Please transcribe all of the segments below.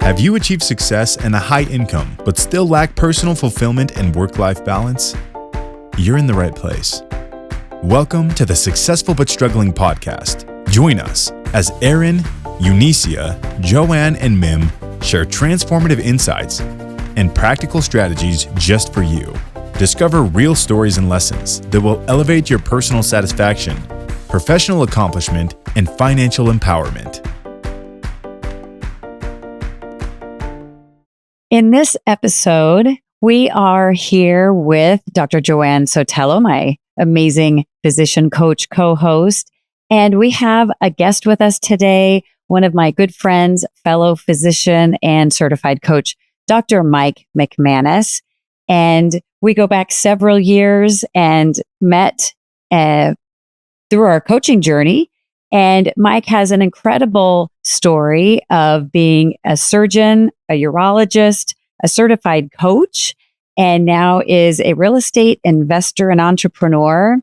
Have you achieved success and a high income, but still lack personal fulfillment and work-life balance? You're in the right place. Welcome to the Successful But Struggling podcast. Join us as Aaron, Eunicia, Joanne, and Mim share transformative insights and practical strategies just for you. Discover real stories and lessons that will elevate your personal satisfaction, professional accomplishment, and financial empowerment. In this episode, we are here with Dr. Joanne Sotelo, my amazing physician coach co-host. And we have a guest with us today, one of my good friends, fellow physician and certified coach, Dr. Mike McManus. And we go back several years and met through our coaching journey. And Mike has an incredible story of being a surgeon, a urologist, a certified coach, and now is a real estate investor and entrepreneur.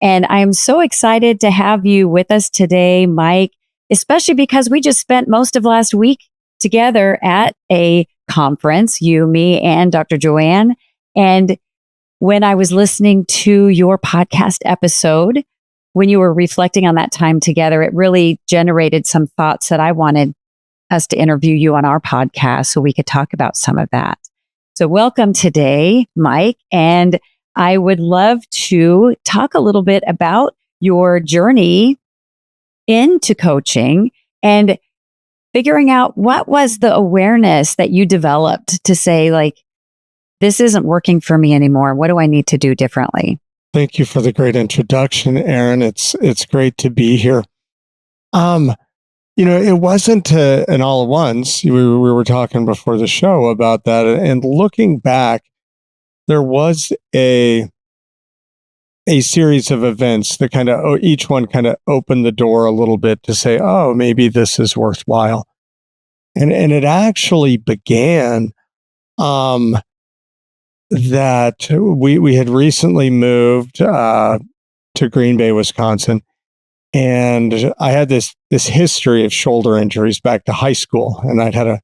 And I am so excited to have you with us today, Mike, especially because we just spent most of last week together at a conference, you, me, and Dr. Joanne. And when I was listening to your podcast episode, when you were reflecting on that time together, it really generated some thoughts that I wanted us to interview you on our podcast so we could talk about some of that. So welcome today, Mike. And I would love to talk a little bit about your journey into coaching and figuring out what was the awareness that you developed to say, like, this isn't working for me anymore. What do I need to do differently? Thank you for the great introduction, Aaron. It's great to be here. It wasn't an all at once. We were talking before the show about that, and looking back, there was a series of events that each one kind of opened the door a little bit to say, oh, maybe this is worthwhile. And it actually began that we had recently moved to Green Bay, Wisconsin, and I had this history of shoulder injuries back to high school, and I'd had a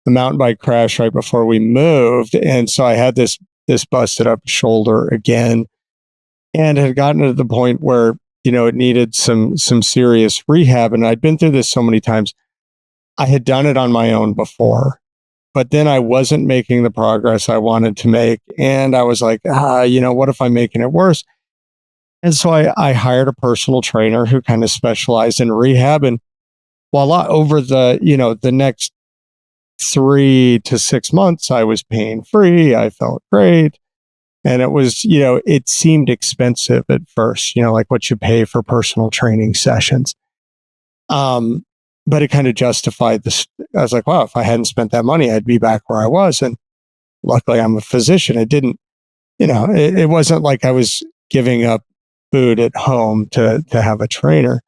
mountain bike crash right before we moved, and so I had this busted up shoulder again, and had gotten to the point where it needed some serious rehab, and I'd been through this so many times. I had done it on my own before, but then I wasn't making the progress I wanted to make. And I was like, what if I'm making it worse? And so I hired a personal trainer who kind of specialized in rehab. And voila, over the next 3 to 6 months, I was pain free. I felt great. And it was, it seemed expensive at first, like what you pay for personal training sessions. But it kind of justified this. I was like, wow, if I hadn't spent that money, I'd be back where I was. And luckily I'm a physician. It didn't, it wasn't like I was giving up food at home to have a trainer.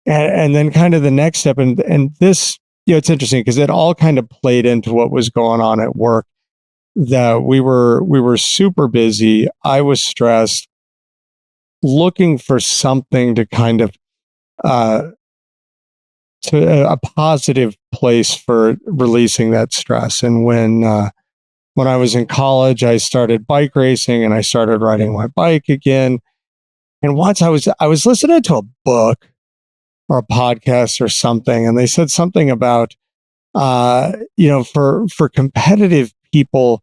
And then kind of the next step, and this, it's interesting because it all kind of played into what was going on at work, that we were super busy. I was stressed, looking for something to kind of, to a positive place for releasing that stress. And when I was in college, I started bike racing and I started riding my bike again. And once I was listening to a book or a podcast or something, and they said something about, for competitive people,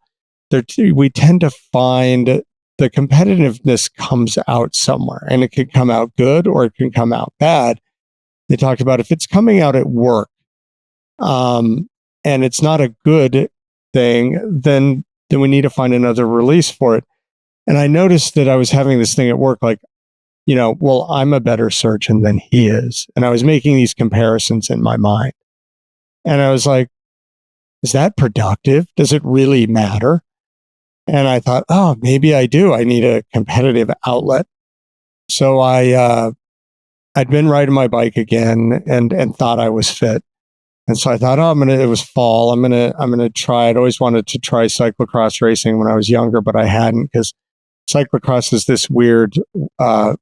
we tend to find the competitiveness comes out somewhere, and it can come out good or it can come out bad. They talked about if it's coming out at work, and it's not a good thing, then we need to find another release for it. And I noticed that I was having this thing at work, like, well, I'm a better surgeon than he is. And I was making these comparisons in my mind. And I was like, is that productive? Does it really matter? And I thought, oh, maybe I do. I need a competitive outlet. So I'd been riding my bike again and thought I was fit. And so I thought, it was fall. I'm going to try. I'd always wanted to try cyclocross racing when I was younger, but I hadn't, because cyclocross is this weird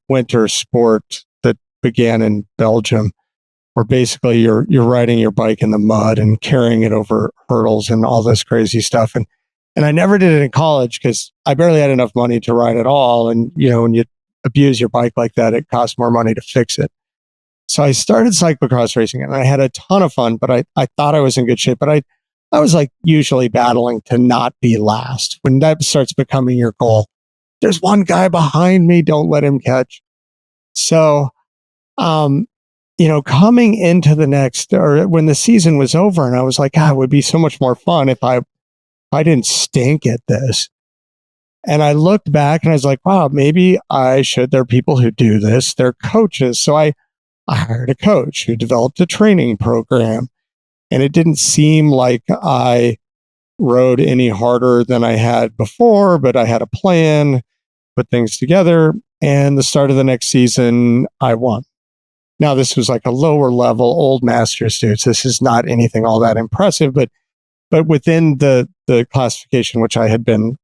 winter sport that began in Belgium. where basically you're riding your bike in the mud and carrying it over hurdles and all this crazy stuff. And I never did it in college because I barely had enough money to ride at all. And, when you abuse your bike like that, it costs more money to fix it. So I started cyclocross racing and I had a ton of fun, but I thought I was in good shape, but I was like usually battling to not be last. When that starts becoming your goal, there's one guy behind me, don't let him catch. So, coming into the next, or when the season was over, and I was like, it would be so much more fun if I didn't stink at this. And I looked back and I was like, wow, maybe I should. There are people who do this. They're coaches. So I hired a coach who developed a training program. And it didn't seem like I rode any harder than I had before, but I had a plan, put things together. And the start of the next season, I won. Now, this was like a lower level old master's dudes. This is not anything all that impressive, but within the classification, which I had been,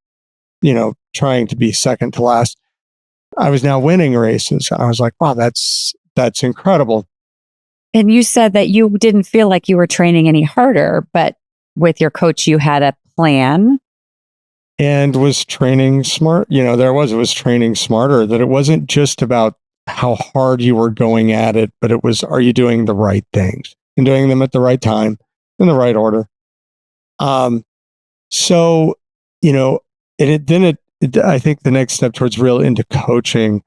trying to be second to last, I was now winning races. I was like, wow, that's incredible. And you said that you didn't feel like you were training any harder, but with your coach, you had a plan. And was training smart. It was training smarter, that it wasn't just about how hard you were going at it, but it was, are you doing the right things and doing them at the right time in the right order? So, I think the next step towards real into coaching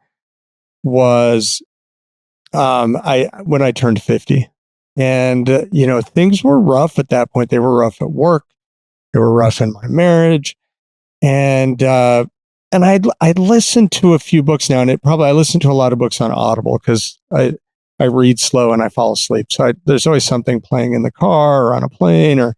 was, when I turned 50 and, things were rough at that point. They were rough at work. They were rough in my marriage. And I'd listened to a few books now, and I listened to a lot of books on Audible because I read slow and I fall asleep. So there's always something playing in the car or on a plane, or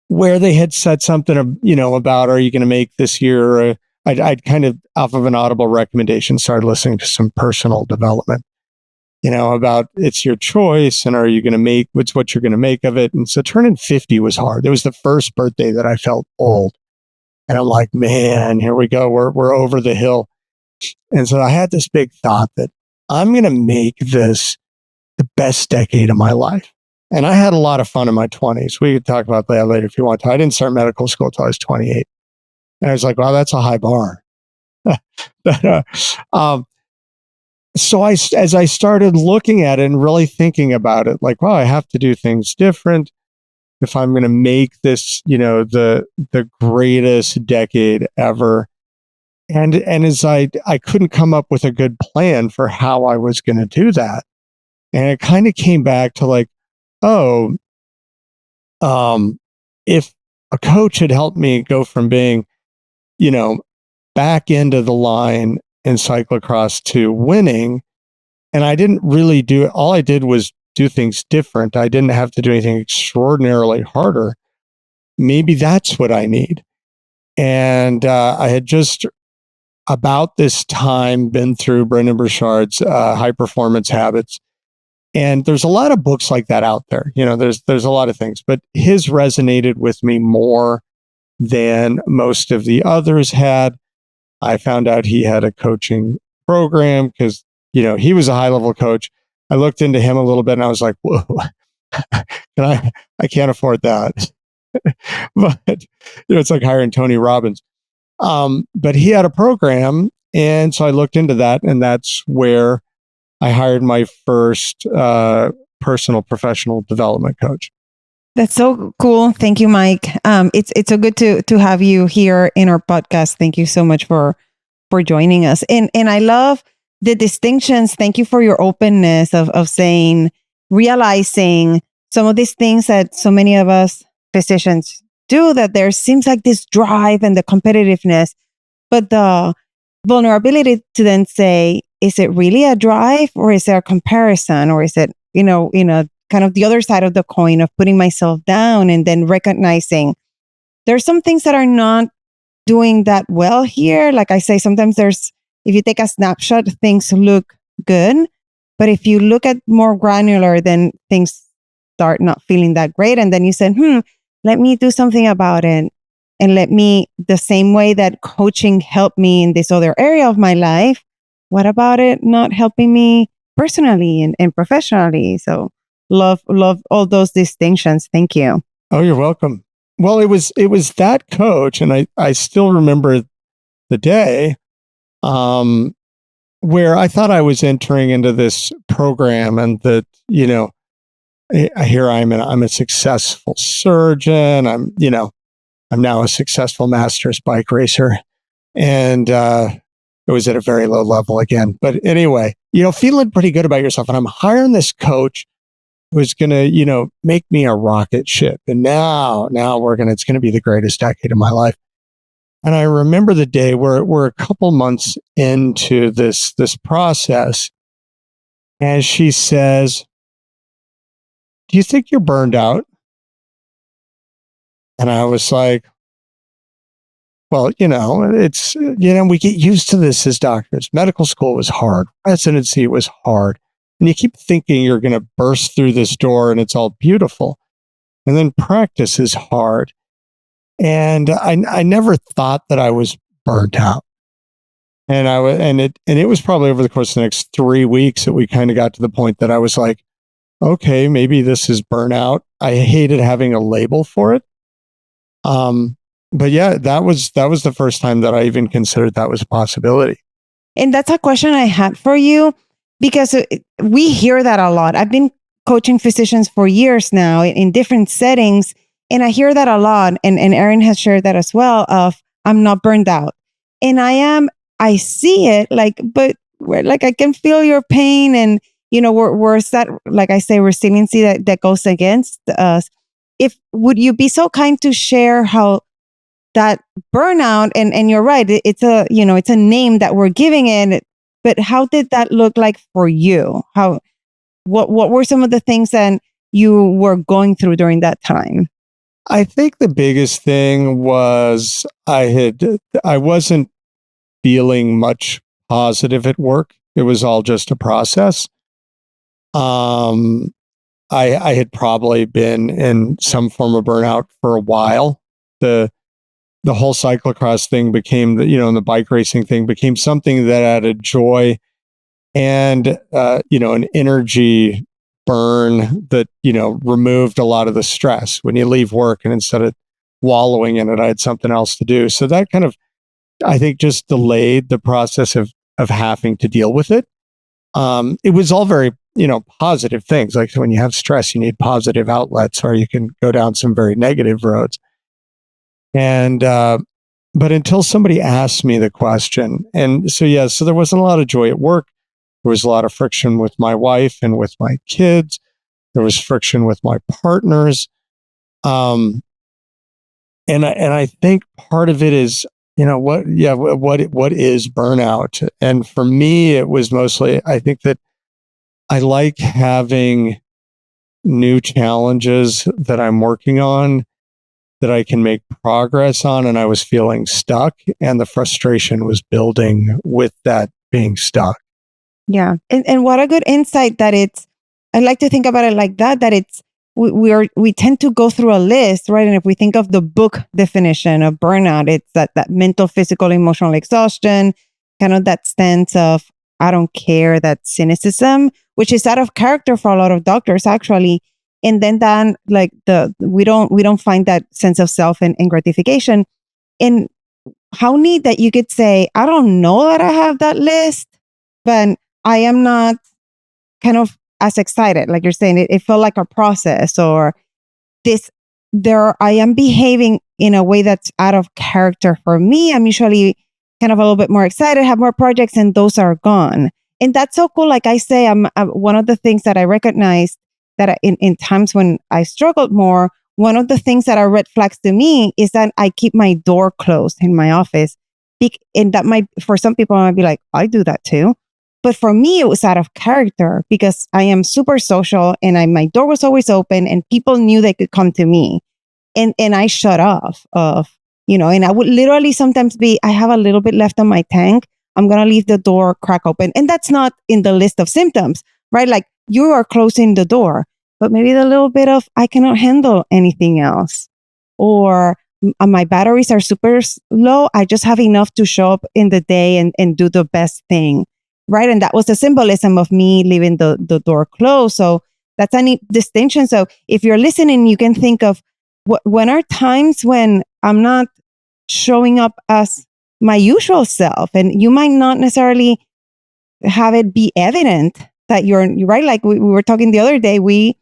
where they had said something, about, are you going to make this year? I'd kind of, off of an Audible recommendation, started listening to some personal development, about it's your choice and are you going to make, what's what you're going to make of it. And so turning 50 was hard. It was the first birthday that I felt old. And I'm like, man, here we go. We're over the hill. And so I had this big thought that I'm going to make this the best decade of my life. And I had a lot of fun in my 20s. We could talk about that later if you want to. I didn't start medical school until I was 28. And I was like, wow, that's a high bar. So as I started looking at it and really thinking about it, like, wow, I have to do things different if I'm going to make this, the greatest decade ever. And as I couldn't come up with a good plan for how I was going to do that. And it kind of came back to like, if a coach had helped me go from being, back into the line in cyclocross to winning, and I didn't really do it. All I did was do things different. I didn't have to do anything extraordinarily harder. Maybe that's what I need. And I had just about this time been through Brendon Burchard's High Performance Habits. And there's a lot of books like that out there. There's a lot of things, but his resonated with me more than most of the others had. I found out he had a coaching program because, he was a high level coach. I looked into him a little bit and I was like, whoa, I can't afford that. But, it's like hiring Tony Robbins. But he had a program. And so I looked into that, and that's where I hired my first personal professional development coach. That's so cool. Thank you, Mike. It's so good to have you here in our podcast. Thank you so much for joining us. And I love the distinctions. Thank you for your openness of saying, realizing some of these things that so many of us physicians do, that there seems like this drive and the competitiveness, but the vulnerability to then say, is it really a drive, or is there a comparison, or is it, kind of the other side of the coin of putting myself down and then recognizing there's some things that are not doing that well here. Like I say, sometimes if you take a snapshot, things look good, but if you look at more granular, then things start not feeling that great. And then you said, let me do something about it. And the same way that coaching helped me in this other area of my life, what about it not helping me personally and professionally. So love all those distinctions. Thank you. Oh, you're welcome. Well, it was that coach, and I still remember the day where I thought I was entering into this program, and that, here I'm a successful surgeon. I'm now a successful masters bike racer, and it was at a very low level again. But anyway, feeling pretty good about yourself, and I'm hiring this coach who's going to, make me a rocket ship. And now it's going to be the greatest decade of my life. And I remember the day where we're a couple months into this process, and she says, "Do you think you're burned out?" And I was like, well, it's, we get used to this as doctors. Medical school was hard. Residency was hard. And you keep thinking you're going to burst through this door and it's all beautiful. And then practice is hard. And I never thought that I was burnt out. And it was probably over the course of the next 3 weeks that we kind of got to the point that I was like, okay, maybe this is burnout. I hated having a label for it. But yeah, that was the first time that I even considered that was a possibility. And that's a question I had for you, because we hear that a lot. I've been coaching physicians for years now in different settings, and I hear that a lot. And Erin has shared that as well, of I'm not burned out. And I see it but I can feel your pain, and where's that, like I say, resiliency that goes against us. Would you be so kind to share how that burnout, and you're right, it's a name that we're giving it, but how did that look like for you? What were some of the things that you were going through during that time? I think the biggest thing was I wasn't feeling much positive at work. It was all just a process. I had probably been in some form of burnout for a while. The whole cyclocross thing became and the bike racing thing became something that added joy and, an energy burn that, removed a lot of the stress when you leave work, and instead of wallowing in it, I had something else to do. So that kind of, I think, just delayed the process of having to deal with it. It was all very, positive things. Like when you have stress, you need positive outlets, or you can go down some very negative roads. And, but until somebody asked me the question, and so there wasn't a lot of joy at work. There was a lot of friction with my wife and with my kids. There was friction with my partners. And I think part of it is, what is burnout? And for me, it was mostly, I think that I like having new challenges that I'm working on that I can make progress on, and I was feeling stuck, and the frustration was building with that being stuck. Yeah. And what a good insight that I like to think about it like that we tend to go through a list, right? And if we think of the book definition of burnout, it's that mental, physical, emotional exhaustion, kind of that sense of, I don't care, that cynicism, which is out of character for a lot of doctors, actually. And then we don't find that sense of self and gratification. And how neat that you could say, I don't know that I have that list, but I am not kind of as excited. Like you're saying, it felt like a process, or I am behaving in a way that's out of character for me. I'm usually kind of a little bit more excited, have more projects, and those are gone. And that's so cool. Like I say, I'm one of the things that I recognized that in times when I struggled more, one of the things that are red flags to me is that I keep my door closed in my office. And that for some people, I might be like, I do that too. But for me, it was out of character, because I am super social, and my door was always open, and people knew they could come to me. And I shut off and I would literally sometimes I have a little bit left on my tank. I'm going to leave the door crack open. And that's not in the list of symptoms, right? Like, you are closing the door, but maybe the little bit of, I cannot handle anything else, or my batteries are super low. I just have enough to show up in the day and do the best thing, right? And that was the symbolism of me leaving the door closed. So that's a neat distinction. So if you're listening, you can think of when are times when I'm not showing up as my usual self, and you might not necessarily have it be evident that you're right. Like we were talking the other day, we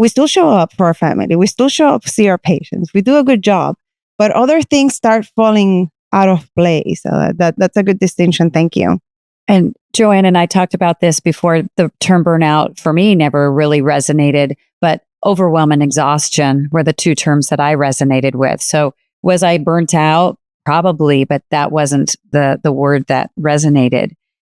still show up for our family. We still show up to see our patients. We do a good job, but other things start falling out of place. That's a good distinction. Thank you. And Joanne and I talked about this before. The term burnout for me never really resonated, but overwhelm and exhaustion were the two terms that I resonated with. So was I burnt out? Probably, but that wasn't the word that resonated.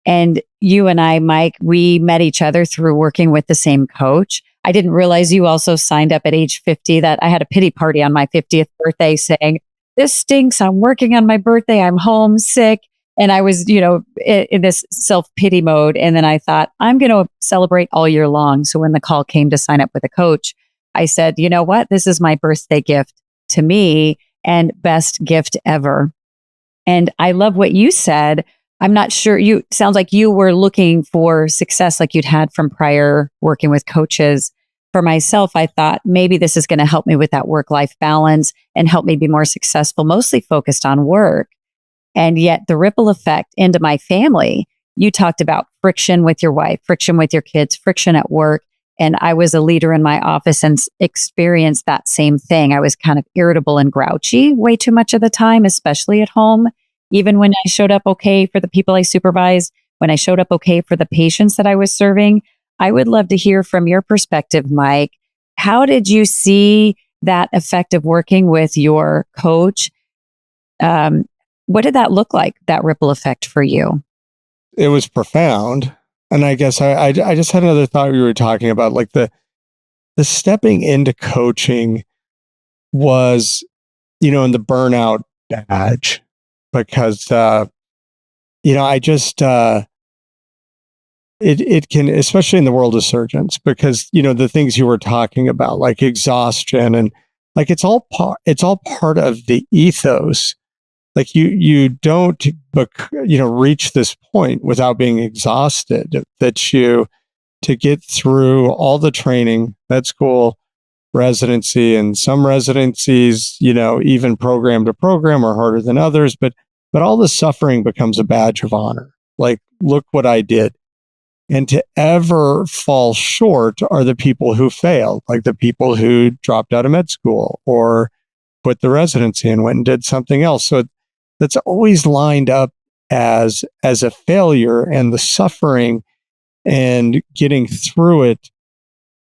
And you and I, Mike, we met each other through working with the same coach. I didn't realize you also signed up at age 50, that I had a pity party on my 50th birthday saying, this stinks. I'm working on my birthday. I'm homesick. And I was, in this self-pity mode. And then I thought, I'm going to celebrate all year long. So when the call came to sign up with a coach, I said, you know what? This is my birthday gift to me and best gift ever. And I love what you said. I'm not sure. Sounds like you were looking for success like you'd had from prior working with coaches. For myself, I thought maybe this is going to help me with that work-life balance and help me be more successful, mostly focused on work. And yet the ripple effect into my family, you talked about friction with your wife, friction with your kids, friction at work. And I was a leader in my office and experienced that same thing. I was kind of irritable and grouchy way too much of the time, especially at home. Even when I showed up okay for the people I supervised, when I showed up okay for the patients that I was serving. I would love to hear from your perspective, Mike. How did you see that effect of working with your coach? What did that look like, that ripple effect for you? It was profound. And I guess I just had another thought we were talking about, like the stepping into coaching was, in the burnout badge, because, I just, it can, especially in the world of surgeons, because, the things you were talking about, like exhaustion and like, it's all part of the ethos. Like you don't, reach this point without being exhausted, that to get through all the training, med school, residency, and some residencies, even program to program are harder than others, but all the suffering becomes a badge of honor. Like, look what I did. And to ever fall short are the people who failed, like the people who dropped out of med school or quit the residency and went and did something else. So that's always lined up as a failure, and the suffering and getting through it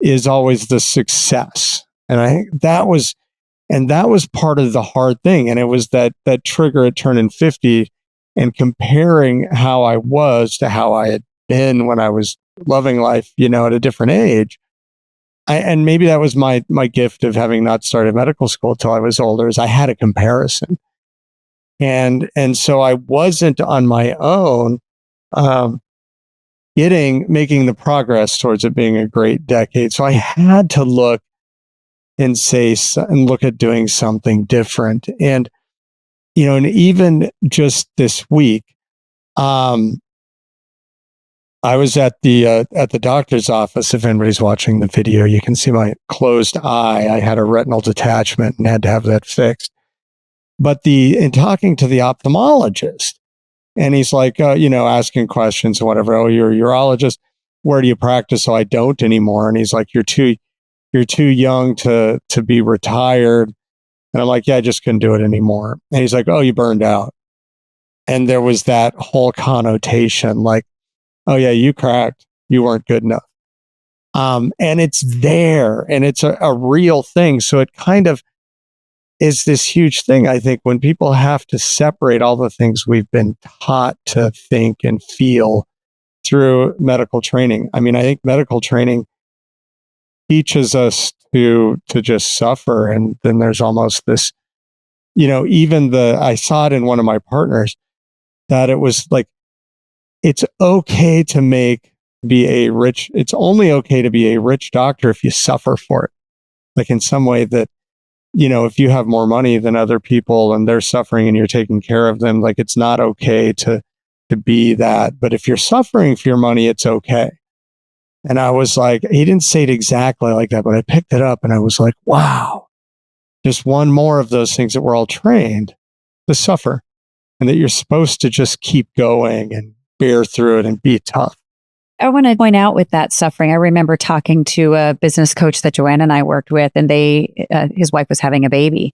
is always the success. And I think that was part of the hard thing. And it was that trigger at turning 50 and comparing how I was to how I had been when I was loving life, at a different age. And maybe that was my gift of having not started medical school till I was older, is I had a comparison. And so I wasn't on my own, making the progress towards it being a great decade. So I had to look and look at doing something different. And, and even just this week, I was at the doctor's office. If anybody's watching the video, you can see my closed eye. I had a retinal detachment and had to have that fixed. But in talking to the ophthalmologist, and he's like, asking questions and whatever. Oh, you're a urologist. Where do you practice? So I don't anymore. And he's like, you're too young to be retired. And I'm like, yeah, I just couldn't do it anymore. And he's like, oh, you burned out. And there was that whole connotation, like, oh yeah, you cracked. You weren't good enough. And it's there, and it's a real thing. So it kind of is this huge thing, I think, when people have to separate all the things we've been taught to think and feel through medical training. I mean, I think medical training teaches us to just suffer. And then there's almost this, I saw it in one of my partners, that it was like, it's okay to it's only okay to be a rich doctor if you suffer for it. Like, in some way that, if you have more money than other people and they're suffering and you're taking care of them, like, it's not okay to to be that. But if you're suffering for your money, it's okay. And I was like, he didn't say it exactly like that, but I picked it up and I was like, wow, just one more of those things that we're all trained to suffer, and that you're supposed to just keep going and bear through it and be tough. I want to point out with that suffering, I remember talking to a business coach that Joanne and I worked with, and his wife was having a baby.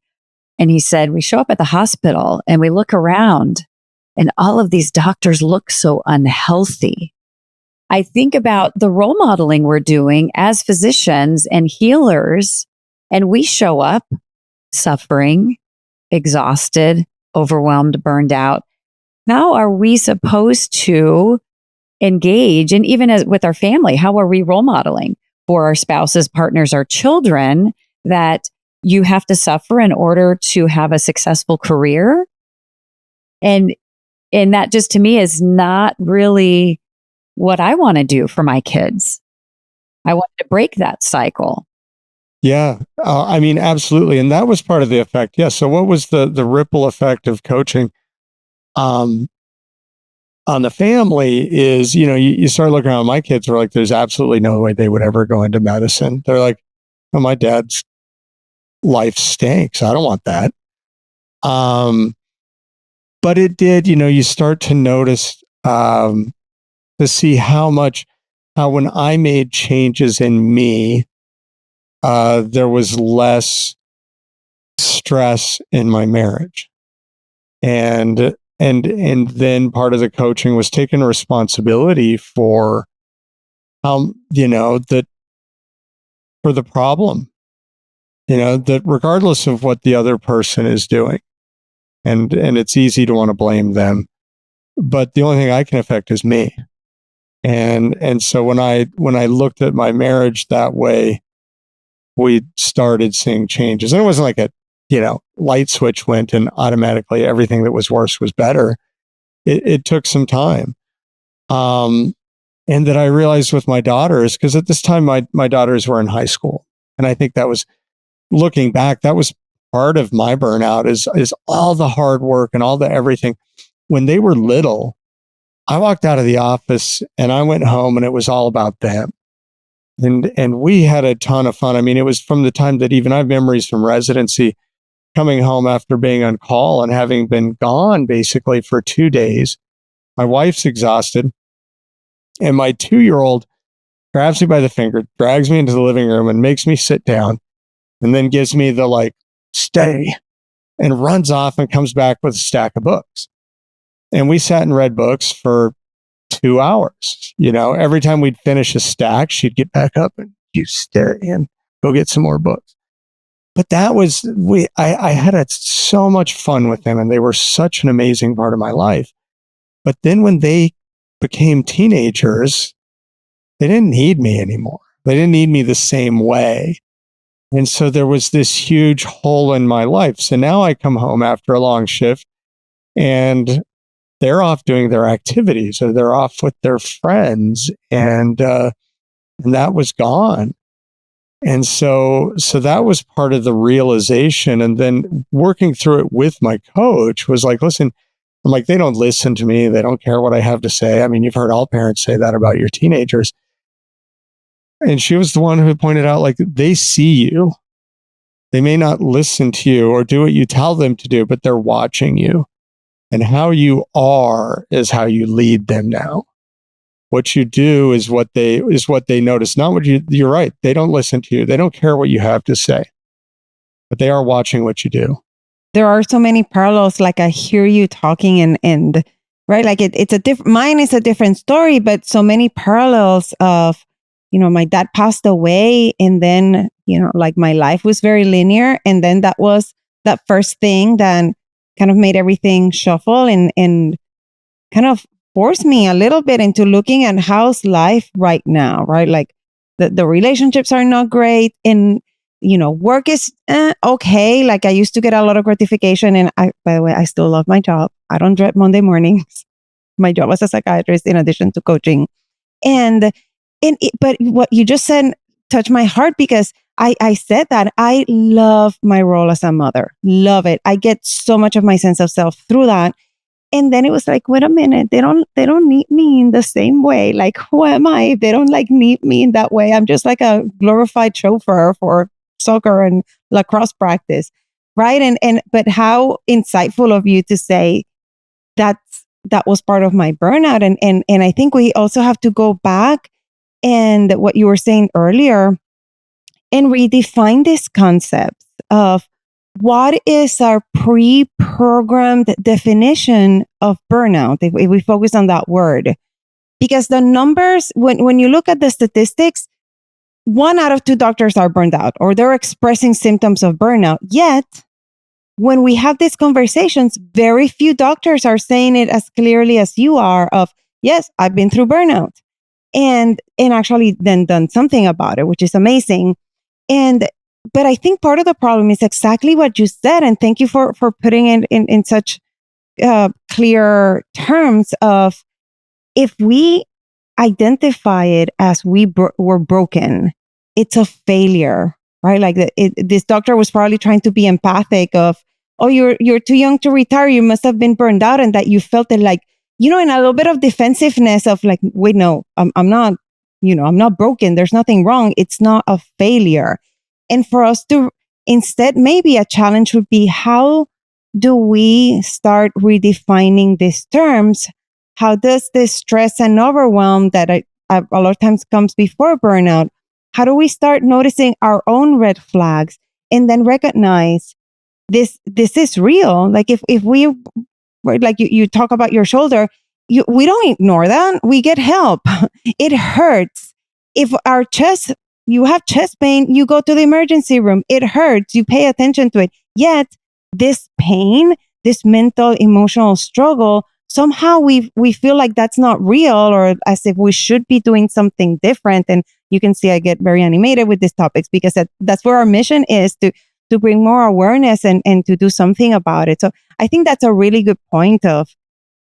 And he said, we show up at the hospital and we look around and all of these doctors look so unhealthy. I think about the role modeling we're doing as physicians and healers, and we show up suffering, exhausted, overwhelmed, burned out. How are we supposed to engage? And even with our family, how are we role modeling for our spouses, partners, our children, that you have to suffer in order to have a successful career? And that just to me is not really what I want to do for my kids. I want to break that cycle. Yeah, I mean, absolutely. And that was part of the effect. Yeah. So what was the ripple effect of coaching on the family is, you start looking around, my kids were like, there's absolutely no way they would ever go into medicine. They're like, oh, my dad's life stinks. I don't want that. But it did, you start to notice, to see how when I made changes in me, there was less stress in my marriage. And then part of the coaching was taking responsibility for that for the problem, that regardless of what the other person is doing, and it's easy to want to blame them, but the only thing I can affect is me. And so when I looked at my marriage that way, we started seeing changes. And it wasn't like a light switch went and automatically everything that was worse was better. It took some time. And that I realized with my daughters, because at this time my daughters were in high school. And I think that was, looking back, that was part of my burnout is all the hard work and all the everything. When they were little, I walked out of the office and I went home and it was all about them. And we had a ton of fun. I mean, it was from the time that even I have memories from residency, coming home after being on call and having been gone basically for 2 days. My wife's exhausted. And my 2-year-old grabs me by the finger, drags me into the living room and makes me sit down, and then gives me the stay, and runs off and comes back with a stack of books. And we sat and read books for 2 hours. Every time we'd finish a stack, she'd get back up and you stare and go get some more books. But that was, I had so much fun with them, and they were such an amazing part of my life. But then when they became teenagers, they didn't need me anymore. They didn't need me the same way. And so there was this huge hole in my life. So now I come home after a long shift and they're off doing their activities, or they're off with their friends, and that was gone. And so that was part of the realization. And then working through it with my coach was like, listen, I'm like, they don't listen to me. They don't care what I have to say. I mean, you've heard all parents say that about your teenagers. And she was the one who pointed out, they see you. They may not listen to you or do what you tell them to do, but they're watching you. And how you are is how you lead them now. What you do is what they notice. Not what you're right. They don't listen to you. They don't care what you have to say, but they are watching what you do. There are so many parallels. I hear you talking and right. It's a different, mine is a different story, but so many parallels of, my dad passed away, and then, my life was very linear. And then that was that first thing that kind of made everything shuffle and kind of forced me a little bit into looking at how's life right now, right? The relationships are not great, and work is okay. I used to get a lot of gratification, and by the way, I still love my job. I don't dread Monday mornings. My job as a psychiatrist, in addition to coaching, but what you just said touched my heart, because I said that I love my role as a mother. Love it. I get so much of my sense of self through that. And then it was like, wait a minute, they don't need me in the same way. Like, who am I if they don't like need me in that way? I'm just like a glorified chauffeur for soccer and lacrosse practice. Right. But how insightful of you to say that was part of my burnout. And I think we also have to go back and what you were saying earlier and redefine this concept of what is our pre-programmed definition of burnout, if we focus on that word. Because the numbers, when you look at the statistics, 1 out of 2 doctors are burned out or they're expressing symptoms of burnout. Yet, when we have these conversations, very few doctors are saying it as clearly as you are of, yes, I've been through burnout and actually then done something about it, which is amazing. But I think part of the problem is exactly what you said. And thank you for putting it in such clear terms of if we identify it as were broken, it's a failure, right? Like this doctor was probably trying to be empathic of, oh, you're too young to retire. You must have been burned out. And that you felt it like, in a little bit of defensiveness of like, wait, no, I'm not, I'm not broken. There's nothing wrong. It's not a failure. And for us to instead, maybe a challenge would be, how do we start redefining these terms? How does this stress and overwhelm that a lot of times comes before burnout, how do we start noticing our own red flags and then recognize this is real? Like if we, like you talk about your shoulder, we don't ignore that. We get help. It hurts. If you have chest pain, you go to the emergency room. It hurts. You pay attention to it. Yet this pain, this mental, emotional struggle, somehow we feel like that's not real, or as if we should be doing something different. And you can see I get very animated with these topics because that's where our mission is, to bring more awareness and to do something about it. So I think that's a really good point of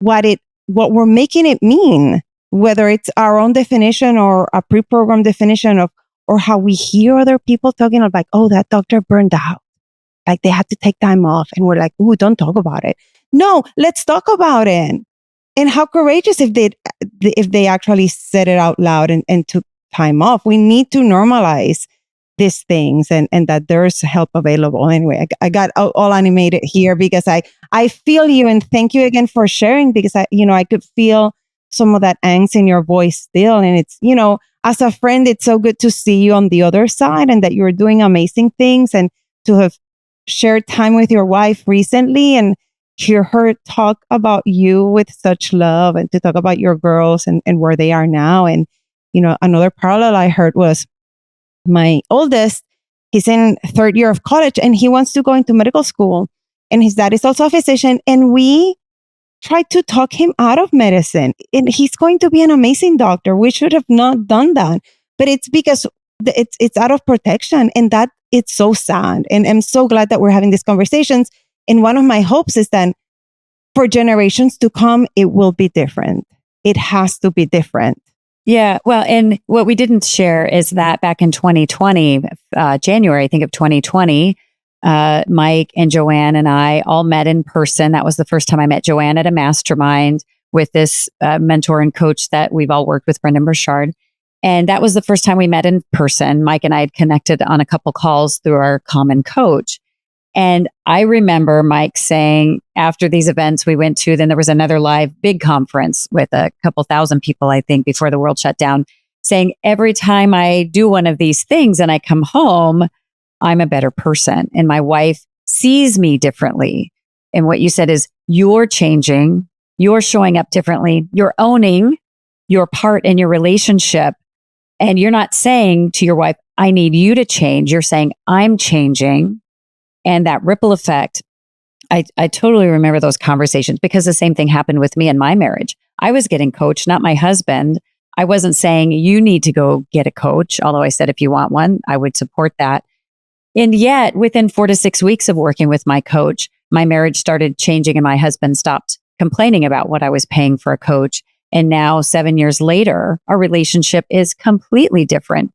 what we're making it mean, whether it's our own definition or a pre-programmed definition of, or how we hear other people talking about, like, oh, that doctor burned out. Like they had to take time off. And we're like, ooh, don't talk about it. No, let's talk about it. And how courageous if they actually said it out loud and took time off. We need to normalize these things and that there's help available. Anyway, I got all animated here because I feel you, and thank you again for sharing, because I could feel some of that angst in your voice still. And it's, as a friend, it's so good to see you on the other side and that you're doing amazing things, and to have shared time with your wife recently and hear her talk about you with such love, and to talk about your girls and where they are now. And, another parallel I heard was my oldest, he's in 3rd year of college and he wants to go into medical school, and his dad is also a physician. And we tried to talk him out of medicine, and he's going to be an amazing doctor. We should have not done that, but it's because it's out of protection, and that it's so sad. And I'm so glad that we're having these conversations. And one of my hopes is that for generations to come, it will be different. It has to be different. Yeah. Well, and what we didn't share is that back in 2020, January, I think of 2020, Mike and Joanne and I all met in person. That was the first time I met Joanne at a mastermind with this mentor and coach that we've all worked with, Brendan Burchard. And that was the first time we met in person. Mike and I had connected on a couple calls through our common coach. And I remember Mike saying after these events we went to, then there was another live big conference with a couple thousand people, I think, before the world shut down, saying every time I do one of these things and I come home, I'm a better person. And my wife sees me differently. And what you said is, you're changing, you're showing up differently, you're owning your part in your relationship. And you're not saying to your wife, I need you to change. You're saying, I'm changing. And that ripple effect, I totally remember those conversations, because the same thing happened with me in my marriage. I was getting coached, not my husband. I wasn't saying you need to go get a coach, although I said if you want one, I would support that. And yet within 4 to 6 weeks of working with my coach, my marriage started changing and my husband stopped complaining about what I was paying for a coach. And now 7 years later, our relationship is completely different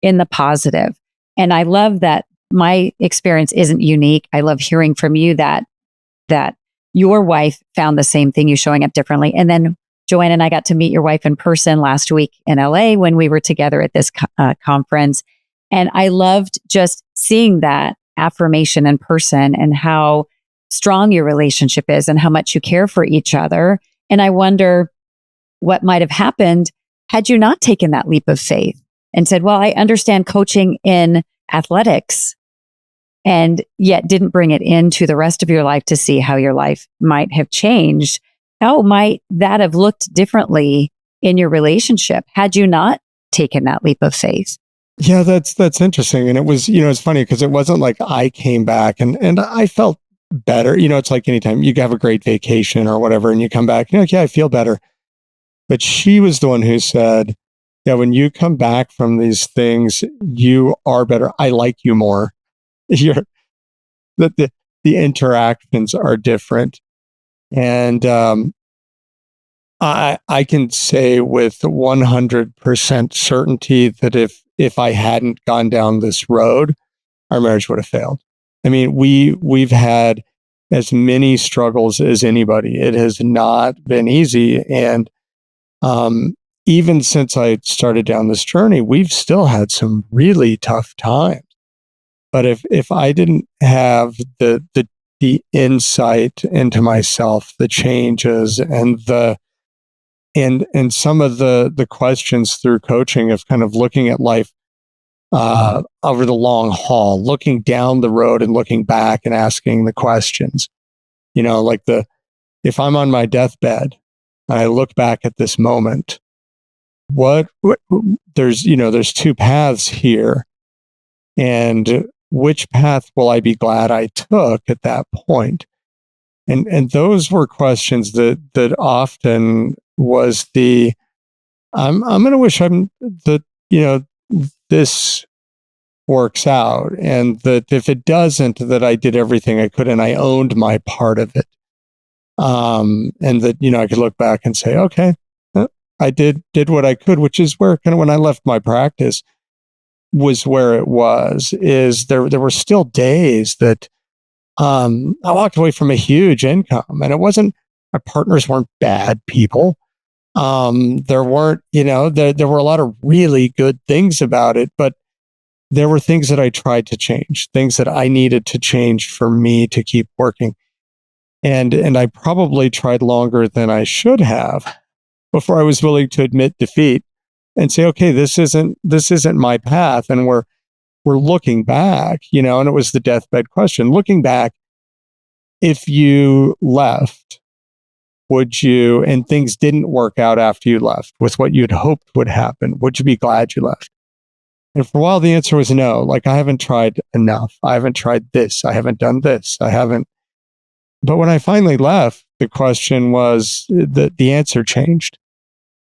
in the positive. And I love that my experience isn't unique. I love hearing from you that your wife found the same thing, you showing up differently. And then Joanne and I got to meet your wife in person last week in LA when we were together at this conference. And I loved just seeing that affirmation in person and how strong your relationship is and how much you care for each other. And I wonder what might have happened had you not taken that leap of faith and said, well, I understand coaching in athletics, and yet didn't bring it into the rest of your life to see how your life might have changed. How might that have looked differently in your relationship had you not taken that leap of faith? Yeah, that's interesting. And it was, it's funny because it wasn't like I came back and I felt better. It's like anytime you have a great vacation or whatever and you come back, you're like, yeah, I feel better. But she was the one who said, yeah, when you come back from these things, you are better. I like you more. The interactions are different. And I can say with 100% certainty that if I hadn't gone down this road, our marriage would have failed. I mean, we've had as many struggles as anybody. It has not been easy. And even since I started down this journey, we've still had some really tough times. But if I didn't have the insight into myself, the changes and some of the questions through coaching of kind of looking at life over the long haul, looking down the road and looking back and asking the questions, like if I'm on my deathbed and I look back at this moment, what there's two paths here, and which path will I be glad I took at that point? And those were questions that often was I'm going to wish this works out, and that if it doesn't, that I did everything I could and I owned my part of it. And that, I could look back and say, okay, I did what I could, which is where kind of when I left my practice was where it was, is there were still days that I walked away from a huge income, and it wasn't, my partners weren't bad people. There weren't, there were a lot of really good things about it, but there were things that I tried to change, things that I needed to change for me to keep working. And I probably tried longer than I should have before I was willing to admit defeat and say, okay, this isn't my path. And we're looking back, and it was the deathbed question. Looking back, if you left, would you, and things didn't work out after you left with what you'd hoped would happen, would you be glad you left? And for a while, the answer was no. Like, I haven't tried enough. I haven't tried this. I haven't done this. I haven't. But when I finally left, the question was, the answer changed.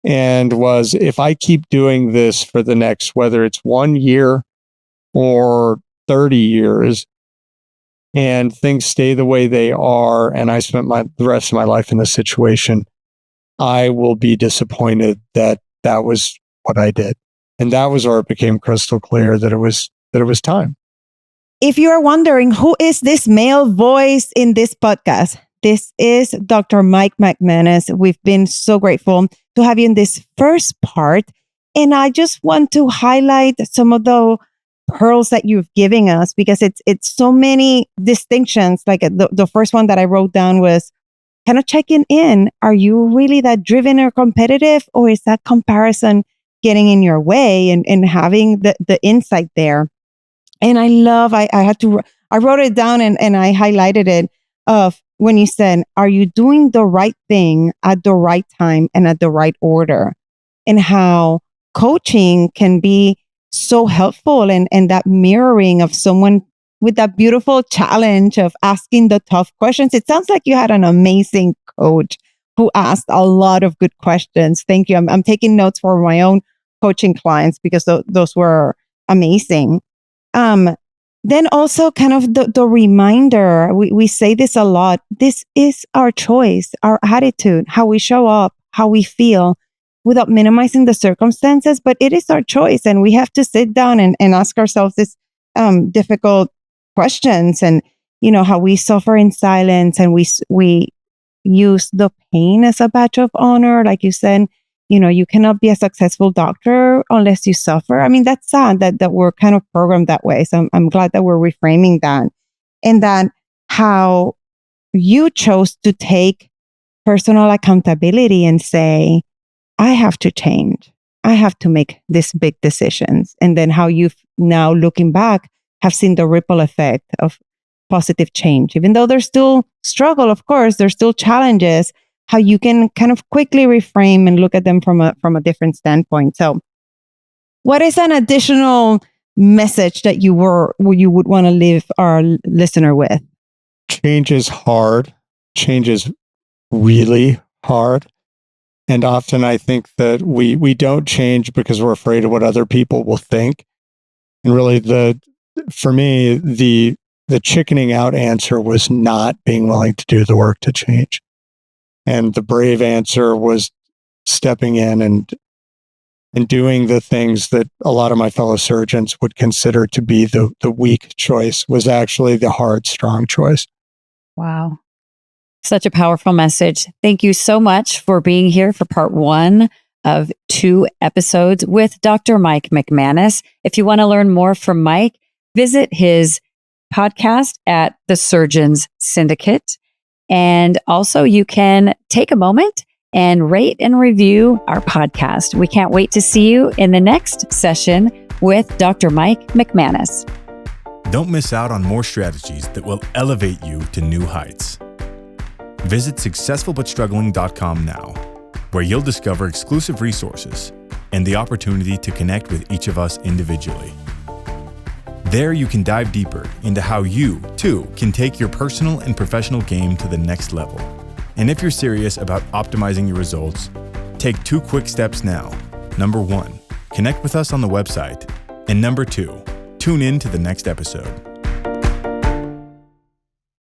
And was, if I keep doing this for the next, whether it's 1 year or 30 years, and things stay the way they are, and I spent the rest of my life in this situation, I will be disappointed that was what I did. And that was where it became crystal clear that it was time. If you are wondering, who is this male voice in this podcast? This is Dr. Mike McManus. We've been so grateful to have you in this first part. And I just want to highlight some of the pearls that you've given us, because it's so many distinctions. Like the first one that I wrote down was kind of checking in. Are you really that driven or competitive, or is that comparison getting in your way, and having the insight there? And I love, I wrote it down and I highlighted it of when you said, are you doing the right thing at the right time and at the right order? And how coaching can be so helpful, and that mirroring of someone with that beautiful challenge of asking the tough questions. It sounds like you had an amazing coach who asked a lot of good questions. Thank you. I'm taking notes for my own coaching clients because those were amazing. Then also kind of the reminder, we say this a lot. This is our choice, our attitude, how we show up, how we feel, without minimizing the circumstances, but it is our choice. And we have to sit down and ask ourselves this difficult questions. And how we suffer in silence and we use the pain as a badge of honor. Like you said, you cannot be a successful doctor unless you suffer. I mean, that's sad that we're kind of programmed that way. So I'm glad that we're reframing that, and that how you chose to take personal accountability and say, I have to change. I have to make these big decisions. And then how you've now, looking back, have seen the ripple effect of positive change. Even though there's still struggle, of course, there's still challenges, how you can kind of quickly reframe and look at them from a different standpoint. So what is an additional message that you would want to leave our listener with? Change is hard. Change is really hard. And often I think that we don't change because we're afraid of what other people will think. And really for me, the chickening out answer was not being willing to do the work to change. And the brave answer was stepping in and doing the things that a lot of my fellow surgeons would consider to be the weak choice was actually the hard, strong choice. Wow. Such a powerful message. Thank you so much for being here for part 1 of 2 episodes with Dr. Mike McManus. If you want to learn more from Mike, visit his podcast at The Surgeons Syndicate. And also you can take a moment and rate and review our podcast. We can't wait to see you in the next session with Dr. Mike McManus. Don't miss out on more strategies that will elevate you to new heights. Visit successfulbutstruggling.com now, where you'll discover exclusive resources and the opportunity to connect with each of us individually. There you can dive deeper into how you, too, can take your personal and professional game to the next level. And if you're serious about optimizing your results, take 2 quick steps now. Number 1, connect with us on the website. And number 2, tune in to the next episode.